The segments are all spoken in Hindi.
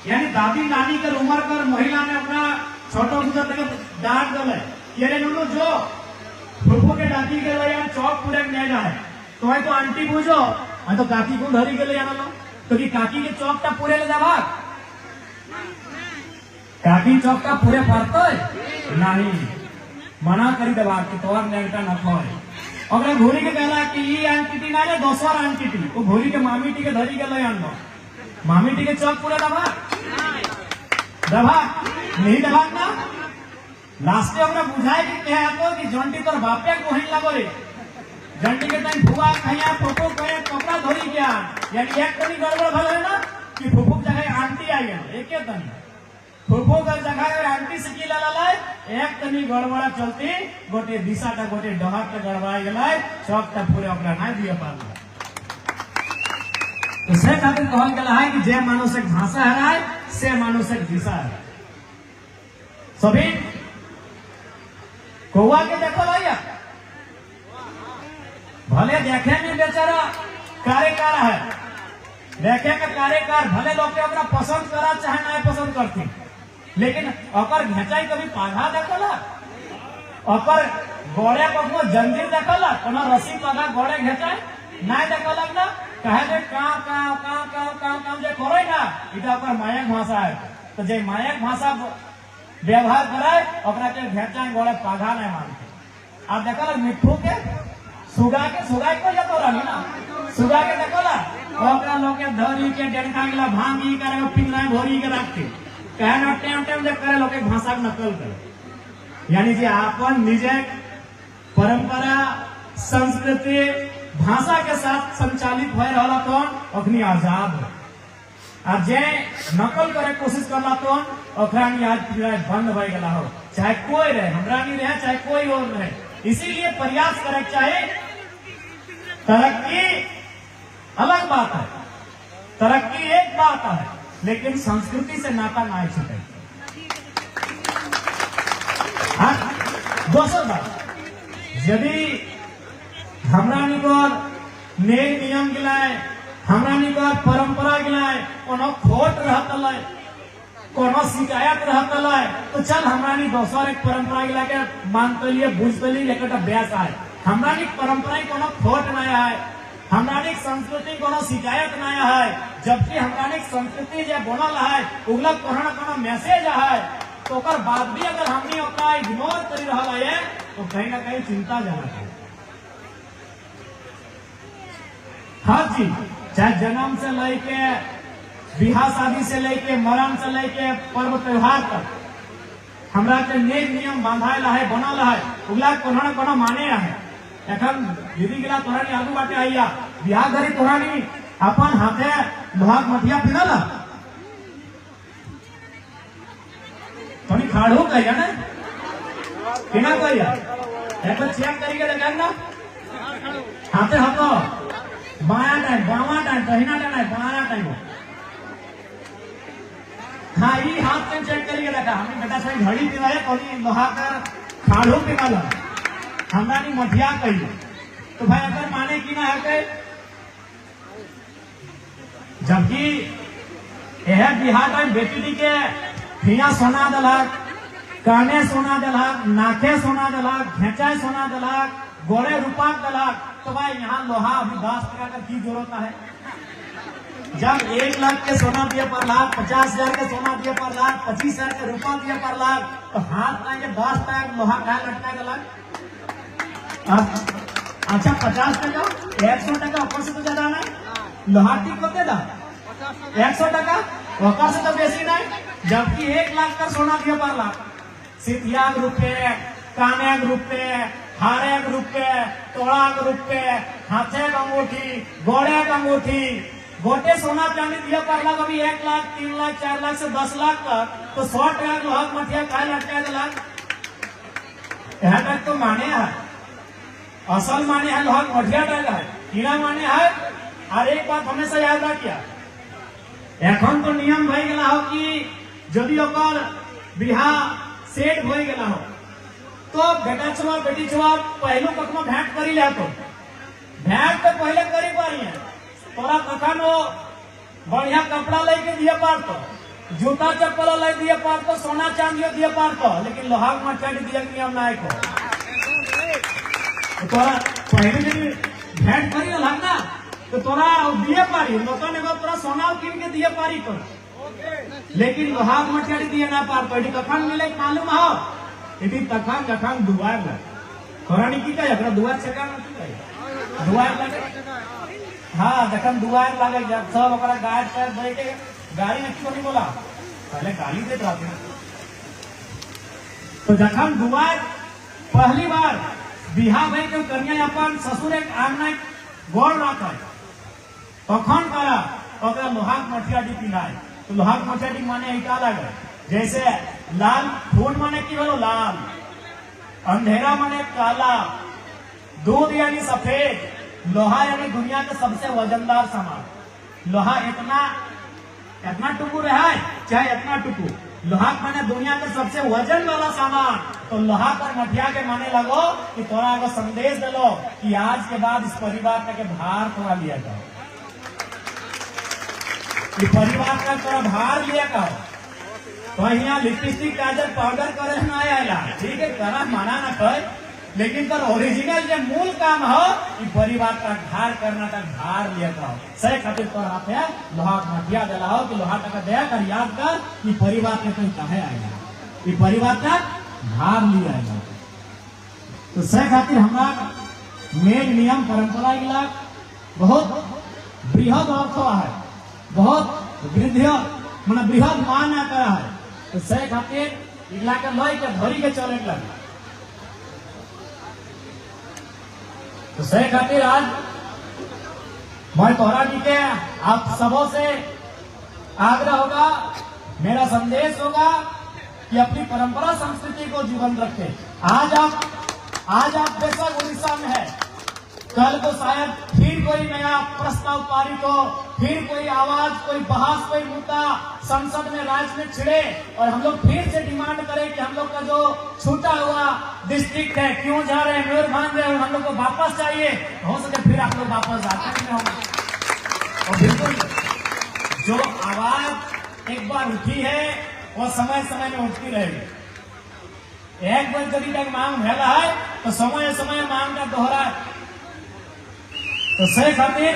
यानी दादी नानी के उम्र कर महिला ने अपना छोटो गुजर तक डांट दले ये नुनु जो फुफो के दादी के लिए चौक पूरे ले जाए तो है तो आंटी पूछो मैं तो काकी को धरी के ले आना लो तो कि काकी के चौक टा पूरे ले जावा काकी चौक टा पूरे पड़तो नहीं मना करी देवा कि तोर नेगटा न खोए अगर घोड़ी के कहला कि ये आंटी ना रे दोसर आंटी वो घोड़ी के मामी टी के धरी के ले आनो मामी टी के चौक पूरे दबा दबा नहीं दबा ना लास्टे हमरा बुझाए कि कहे तो कि जंटी तोर बापे को हिन लागो रे जंटी के टाइम फुआ खैया फोटो कहे कपड़ा धरी गया यानी एक तनी गड़बड़ भले है ना कि फुफू जगह आंटी आई है एके तनी फुफू का जगह आंटी से की लाला एक तनी गड़बड़ा चलती गोटे दिशा टा गोटे डहा के गड़बड़ा गेलाय चौक टा पूरे ओकरा ना दिए पाल तो से खातिर कहल गेला है कि जे मानुषक भाषा हराय से मानुषक दिशा है सभी कौआ के देखो भैया भले देखे में बेचारा कार्यकार है देखे का कार्यकार भले लोग के अपना पसंद करा चाहे ना पसंद करती लेकिन अकर घेचाई कभी पाघा देखला अकर गोड़े को जंजीर देखला कोनो रस्सी पाघा गोड़े घेचाई ना देखला ना कहे जे काम जे करे ना इटा अकर मायक भाषा है तो जे मायक भाषा व्यवहार कराए ओकरा के घेचाई गोड़े पाघा नहीं मानते आप देखला मिठू के सुगा को जतो रही ना सुगा के देखला ओकरा लोग के धरी के डंका गेला भांगी करे पिंगला भोरी के रखते कहे ना टेम जब करे लोग के भाषा के नकल करे यानी जे आपन निजे परंपरा संस्कृति भाषा के साथ संचालित हो रहा तो अखनी आजाद अब जे नकल करे कोशिश करला तो ओकरा आज बंद हो गया हो चाहे कोई रहे हमरा नहीं रहे चाहे कोई और रहे इसीलिए प्रयास करे चाहे तरक्की अलग बात है तरक्की एक बात है लेकिन संस्कृति से नाता ना छूटे दोसर बात यदि हमरा निकर नेम नियम गिलाय हमरा निकर परंपरा गिलाय कोनो खोट रहतलै कोनो शिकायत रहतलै तो चल हमरा नि दोसर एक परंपरा गिला के मानतलिए बुझतली एकटा ब्यास है हमरा नि परंपरा कोनो खोट ना है हमरा नि संस्कृति कोनो शिकायत ना है जबकि हमरा नि संस्कृति जे बनल है उगला कोनो कोनो मैसेज है तो ओकर बाद भी अगर हमनी ओकरा इग्नोर करी रहल है तो कहीं ना कहीं चिंता जनक है हाँ जी चाहे जन्म से लेके बिहार शादी से लेके मरण से लेके पर्व त्योहार तक हमरा के नेम नियम बांधायल है बनल है उगला कोनो न कोनो माने है एखन दीदी गिला तोरानी आगू बाटे आइया बिहार घरी तोरानी अपन हाथे लोहाक मठिया पिनल तनी खाड़ो कहिया ना किना कहिया एक चेक करिके लगा ना हाथे हाथो बाया टाइम बावा टाइम कहिना टाइम बाया टाइम हाँ ये हाथ से चेक करिए लगा हमने बेटा सही घड़ी पिवाए कभी लोहाकर खाड़ो पिवाला हमरा नहीं मठिया कही तो भाई अगर माने की ना है के जबकि यह बिहार में बेटी के हिया सोना दलक काने सोना दलक नाके सोना दलक घेचाए सोना दलक गोड़े रूपा दलक तो भाई यहाँ लोहा अभी 10 टका का की जरूरत है जब 1 लाख के सोना दिए पर लाख 50,000 के सोना दिए पर लाख 25,000 के रुपया दिए पर लाख तो हाथ में 10 टका लोहा का लटका दलक अच्छा 50 टका 100 टका ऊपर से तो ज्यादा नहीं लोहा टिक होते ना 100 टका ऊपर से तो बेसी नहीं जबकि 1 लाख का सोना दिए पर लाख सिथिया रुपये काने रुपये हारे रुपये तोड़ा रुपये हाथे अंगूठी गोड़े अंगूठी गोटे सोना चांदी दिया पर लाख अभी 1 लाख 3 लाख 4 लाख से 10 लाख तक तो 100 टका लोहा मठिया खाए लटका दलक यहाँ तक तो माने है असल माने है लोहा मठिया टका है कीड़ा माने है और एक बात हमेशा याद रखिया एखन तो नियम भई गेला हो कि यदि ओकर बिहार सेट भई गेला हो तो बेटा छुआ बेटी छुआ पहलू कखनो भेंट करी ले तो भेंट तो पहले करी पारी है तोरा कखन वो बढ़िया कपड़ा लेके दिए पार तो जूता चप्पल ले दिए पार को, सोना चांदी दिए पार को, लेकिन लोहाग मठियाटी दिए नियम ना को। तोरा पहले दिन भेंट करी लगना तो तोरा दिए पारी लोगों ने तोरा सोना किन के दिए पारी को, लेकिन लोहाग मठियाटी दिए ना पार को। कखन मिले मालूम हो, यदि तखन जखन दुआर लगे तोरा की कहे दुआर छेका दुआर लगे। हाँ, जखन दुआर लगे जब सब गाड़ पर बैठे गाड़ी में क्यों नहीं बोला, पहले गाड़ी देते रहते। तो जखन दुआर पहली बार बिहार भाई के कन्या अपन ससुर एक आंगना गोड़ रखा तखन करा लोहाग मठियाटी पिलाए। तो लोहाग मठियाटी माने इटा लगे, जैसे लाल फूल माने की बोलो लाल, अंधेरा माने काला, दूध यानी सफेद, लोहा यानी दुनिया का सबसे वजनदार सामान। लोहा इतना टुकु रहा है चाहे इतना टुकु, लोहा माने दुनिया का सबसे वजन वाला सामान। तो लोहा पर मठिया के माने लगो कि तोरा को संदेश दिलो कि आज के बाद इस परिवार का के भार थोड़ा लिया जाओ, इस परिवार का थोड़ा भार लिया जाओ। तो यहाँ लिपस्टिक काजल पाउडर करे ना आएला, ठीक है, करा माना ना कहे, लेकिन तर ओरिजिनल जो मूल काम हो इस परिवार का भार करना का भार लिया जाओ। सही खातिर तो आप है लोहा मठिया दिला हो कि लोहा का दया कर याद कर कि परिवार के कोई कहे आएगा, ये परिवार का भार लिया आएगा। तो सही खातिर हमारा मेन नियम परंपरा इला बहुत बृहद अर्थ है, बहुत बृहद मान करा है। तो सही खातिर इला के लय के धरी के चले लगे। तो सही खातिर आज मैं तोहरा जी के आप सबों से आग्रह होगा, मेरा संदेश होगा कि अपनी परंपरा संस्कृति को जीवन रखें। आज आप बेशक उड़ीसा में है, कल को शायद फिर कोई नया प्रस्ताव पारित हो, फिर कोई आवाज, कोई बहस, कोई मुद्दा संसद में, राज्य में छिड़े और हम लोग फिर से डिमांड करें कि हम लोग का जो छूटा हुआ डिस्ट्रिक्ट है क्यों जा रहे हैं, मयूरभंज है, हम लोग को वापस चाहिए। हो सके फिर आप लोग वापस आते होंगे। और बिल्कुल जो आवाज एक बार उठी है वो समय समय में उठती रहेगी। एक बार यदि तक मांग फैला है तो समय समय मांग का दोहरा है। तो सही खातिर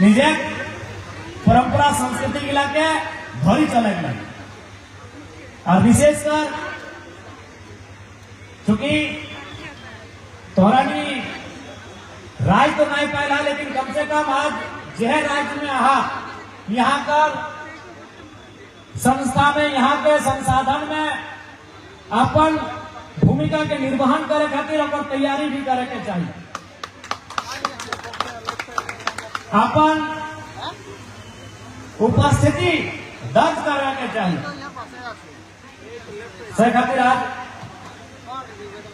निजे परंपरा संस्कृति इलाके धरी चले लगे। और विशेषकर चूंकि तोहरा राज तो नहीं पाया, लेकिन कम से कम आज जह राज्य में यहाँ का संस्था में, यहाँ के संसाधन में अपन भूमिका के निर्वहन करे खातिर अपन तैयारी भी करे के चाहिए। अपन उपस्थिति दर्ज करे के चाहिए। सही खातिर आज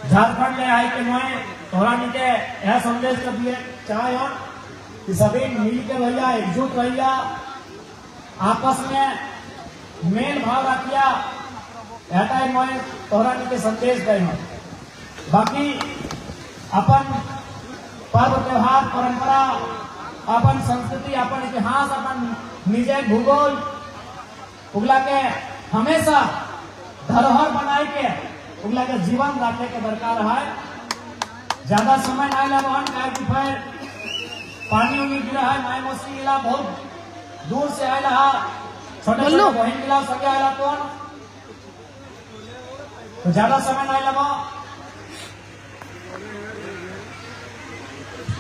झारखंड में आई के मैं तोहरा के यह संदेश कर दिए चाहे हम कि सभी मिल के भैया एकजुट भैया आपस में मेल भाव रखिया, मैं तोहरा के संदेश दे। बाकी अपन पर्व त्योहार परंपरा, अपन संस्कृति, अपन इतिहास, अपन निजे भूगोल उगला के हमेशा धरोहर बनाए के उगला के जीवन रखे के दरकार है। ज्यादा समय नहीं लगवान का फिर पानी उनी गिरा है, माई मौसी गिला बहुत दूर से आयला, छोटे छोटे बहन गिला सके आयला तो ज्यादा समय नहीं लगा।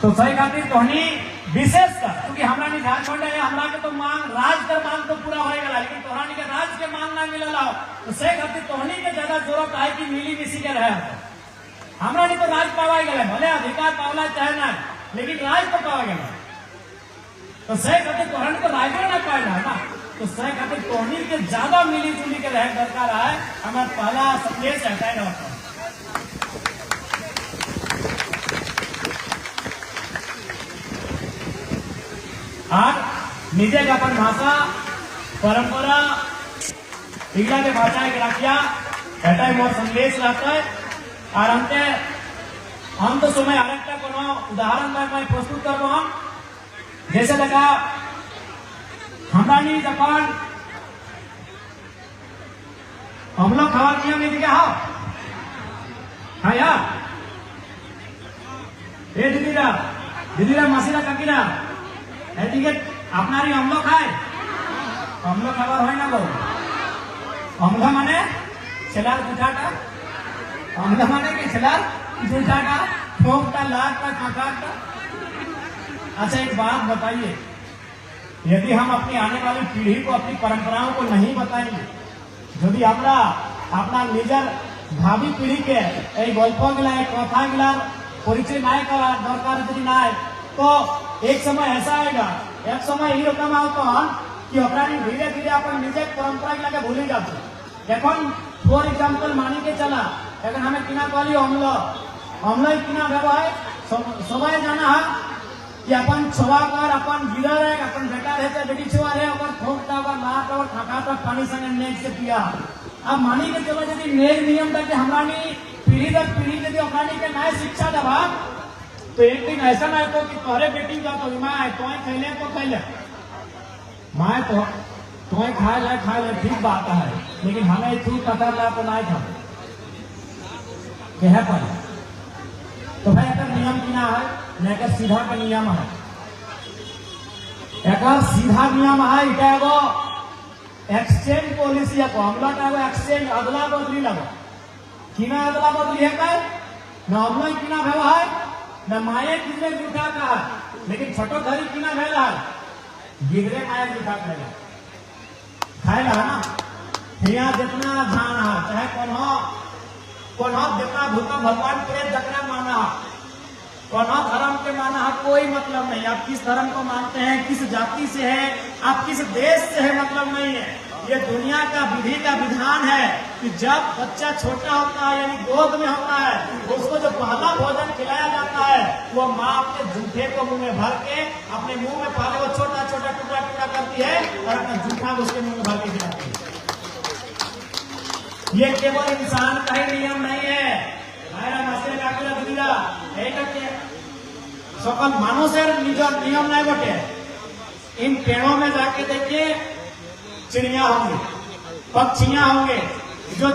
तो सही खातिर कहनी विशेषकर क्योंकि हमरा नहीं झारखंड है, हमरा के तो मांग राज कर मांग तो पूरा होएगा, लेकिन तोहरा के राज के मांग ना मिलला। तो सही खातिर तोहनी के ज्यादा जरूरत है कि मिली मिसी के रहे। हमरा नहीं तो राज पावा गया, भले अधिकार पावला चाहे ना, लेकिन राज तो पावा गया। तो सही खातिर तोहरा को राज ना पाएगा ना, तो सही खातिर तोहनी के ज्यादा मिली जुली के रहे दरकार है। हमारा पहला संदेश हटाए रहता आज निजे अपन भाषा परंपरा इगला के भाषा के रखिया हटाए मोर संदेश रहता है। और हम तो समय अनेकटा कोनो उदाहरण मैं प्रस्तुत कर रहा हूं। जैसे लगा हमारी जपान हम लोग खावा नियम नहीं दिखे हाँ हाँ यार ए दीदीरा मासीरा काकीरा এদিকে আপনারই অম্ল খায় অম্ল খাবার হয় না গো অম্ল মানে ছেলার পিঠাটা অম্ল মানে কি ছেলার पिठाटा ठोकता लाटता काकाटा। अच्छा एक बात बताइए, यदि हम अपनी आने वाली पीढ़ी को अपनी परंपराओं को नहीं बताएंगे, यदि हमरा अपना निजर भावी पीढ़ी के गल्प गिला कथा गिला परिचय ना करा दरकार यदि ना तो एक समय ऐसा आएगा, एक समय ही रकम आवतन कि धीरे धीरे अपन निजे परंपरा गिला भूली जाते। এখন ফর एग्जांपल मानी के चला এখন हमें किना कहली अम्ल अम्ल किना व्यवहार सबाई जाना है कि अपन छवा कर अपन गिरर है अपन बेटा रहते बेटी छुआ है अपन ठोकता और लाट और ठकाता पानी संगे नेक से पिया। अब मानी के चलो यदि नेक नियम था कि हमारी पीढ़ी दर पीढ़ी यदि अपनी के नए शिक्षा दबा तो एक दिन ऐसा ना तो कि तोहरे बेटी का तो माँ है तो खैले माँ तो खाए ले ठीक बात है, लेकिन हमें तू पता ला तो ना खा कह पर तो भाई अगर नियम किना है लेकर सीधा का नियम है एक सीधा नियम है इटा एगो एक्सचेंज पॉलिसी है हमला का एगो एक्सचेंज अदला बदली लगा किना अदला बदली है का न हमला किना व्यवहार न माये किसने जूठा का है, लेकिन छोटो धरी किना भेला है गिगरे माया जूठा खाएगा खाएगा ना यहाँ जितना ध्यान है चाहे कौन जितना भूखा भगवान प्रेत जकरा माना कौन धर्म के माना है कोई मतलब नहीं। आप किस धर्म को मानते हैं, किस जाति से है, आप किस देश से है मतलब नहीं है। ये दुनिया का विधि का विधान है कि जब बच्चा छोटा होता है यानी गोद में होता है उसको जो पहला भोजन खिलाया जाता है वो माँ अपने जूठे को मुंह में भर के अपने मुंह में पहले वो छोटा छोटा टुकड़ा टुकड़ा करती है और अपना जूठा उसके मुंह में भर के खिलाती है। ये केवल इंसान का ही नियम नहीं है, सकल मानुषेर नियम नहीं बटे। इन पेड़ों में जाके देखिए चिड़िया होंगी पक्षियां होंगे, जो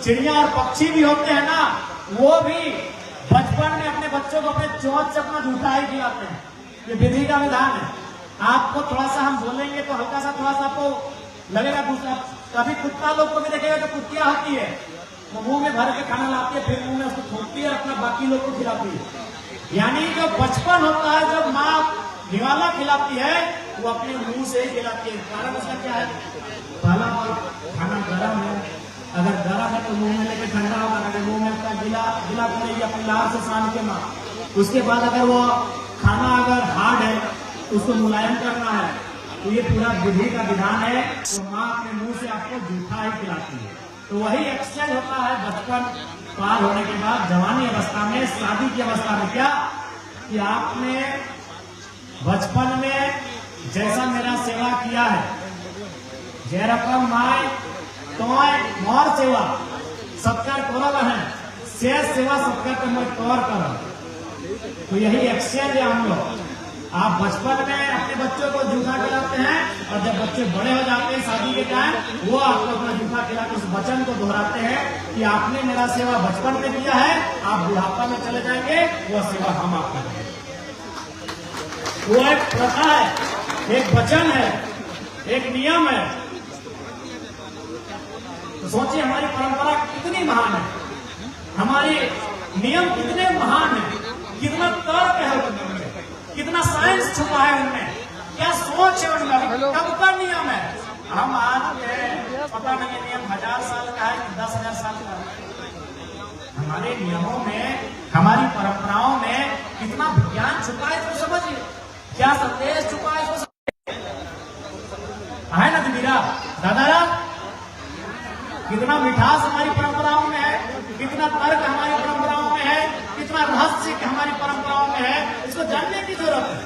चिड़िया और पक्षी भी होते हैं ना वो भी बचपन में अपने बच्चों को अपने चोंच से अपना जूठा ही खिलाते हैं। ये विधि का विधान है। आपको थोड़ा सा हम बोलेंगे तो हल्का सा थोड़ा सा आपको लगेगा दूसरा। कभी कुत्ता लोग को भी देखेगा तो कुत्तियां होती है वो मुंह में भर के खाना लाती है फिर मुंह में उसको थोपती है अपना बाकी लोग को खिलाती है। यानी जो बचपन होता है जब माँ निवाला खिलाती है वो अपने मुंह से ही खिलाती है। कारण उसका क्या है, पहला खाना गर्म है, अगर गर्म है तो मुंह में लेके ठंडा होगा, अगर मुंह में अपना गिला करेगी अपनी लार से सान के माँ। उसके बाद अगर वो खाना अगर हार्ड है तो उसको मुलायम करना है। तो ये पूरा विधि का विधान है। तो माँ अपने मुंह से आपको जूठा ही खिलाती है। तो वही एक्सचेंज होता है बचपन पार होने के बाद जवानी अवस्था में, शादी की अवस्था में। क्या कि आपने बचपन में जैसा मेरा सेवा किया है जे रकम माय तो मोर सेवा सत्कार करल है से सेवा सत्कार तो मैं तौर कर। तो यही एक्सचेंज है हम लोग। आप बचपन में अपने बच्चों को जूठा खिलाते हैं और जब बच्चे बड़े हो जाते हैं शादी के टाइम वो आपको अपना जूठा खिलाकर उस वचन को दोहराते हैं कि आपने मेरा सेवा बचपन में किया है, आप बुढ़ापा में चले जाएंगे वो सेवा हम आपको करेंगे। वो एक प्रथा है, एक वचन है, एक नियम है। तो सोचिए हमारी परंपरा कितनी महान है, हमारे नियम कितने महान है, कितना तर्क है उनमें, कितना साइंस छुपा है उनमें, क्या सोच है उनका, कब का नियम है। हम आज पता नहीं नियम 1000 साल का है कि 10,000 साल का है। हमारे नियमों में, हमारी परंपराओं में कितना विज्ञान छुपा है तो समझिए, क्या संदेश छुपा है तो है ना दीदीरा दादारा। कितना मिठास हमारी परंपराओं में है, कितना तर्क हमारी परंपराओं में है, कितना रहस्य हमारी परंपराओं में है, इसको जानने की जरूरत है।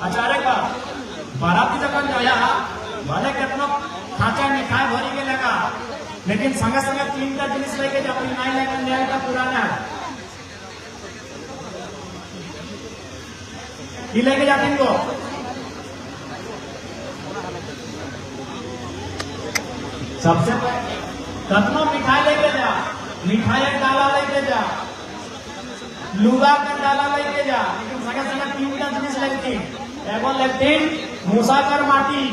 आचार्य का बाराती जब गया भले कितना खाचा मिठाई भरी के लगा, लेकिन संगे संगे 3 जिनिस लेके जब नहीं लेकर ले आएगा पुराना की लेके जाते इनको सबसे पहले कतना मिठाई लेके जा, मिठाई एक डाला लेके जा, लुगा का डाला लेके जा, लेकिन संगे संगे 3 जिनिस लगती। एगो लगतीन मूसाकर माटी,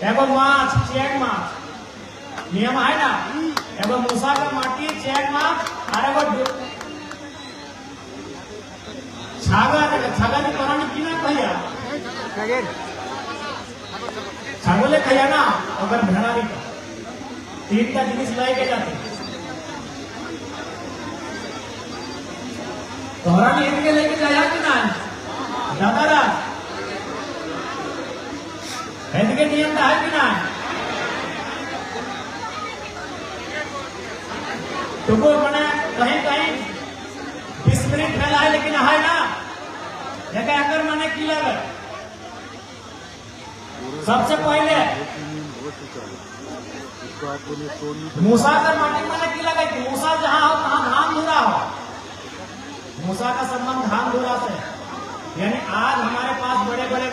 एगो माछ चैक माछ, नियम है ना, एगो मूसाकर माटी चैक माछ और एगो छागल। छागल की करानी की ना भैया, छागले खैया ना, अगर भेड़ा भी 3 जिनिस लेके जाते तोहरा भी इनके लेके जाया कि ना दादा इनके नियम का है कि ना। तुमको मैंने कहीं कहीं 20 मिनट फैला है, लेकिन है ना जगह अगर मैंने की लगे सबसे पहले मूसा का माटी मैंने की लगा कि मूसा जहां हो तहां धान धुरा हो। मूसा का संबंध धान धुरा से, यानी आज हमारे पास बड़े बड़े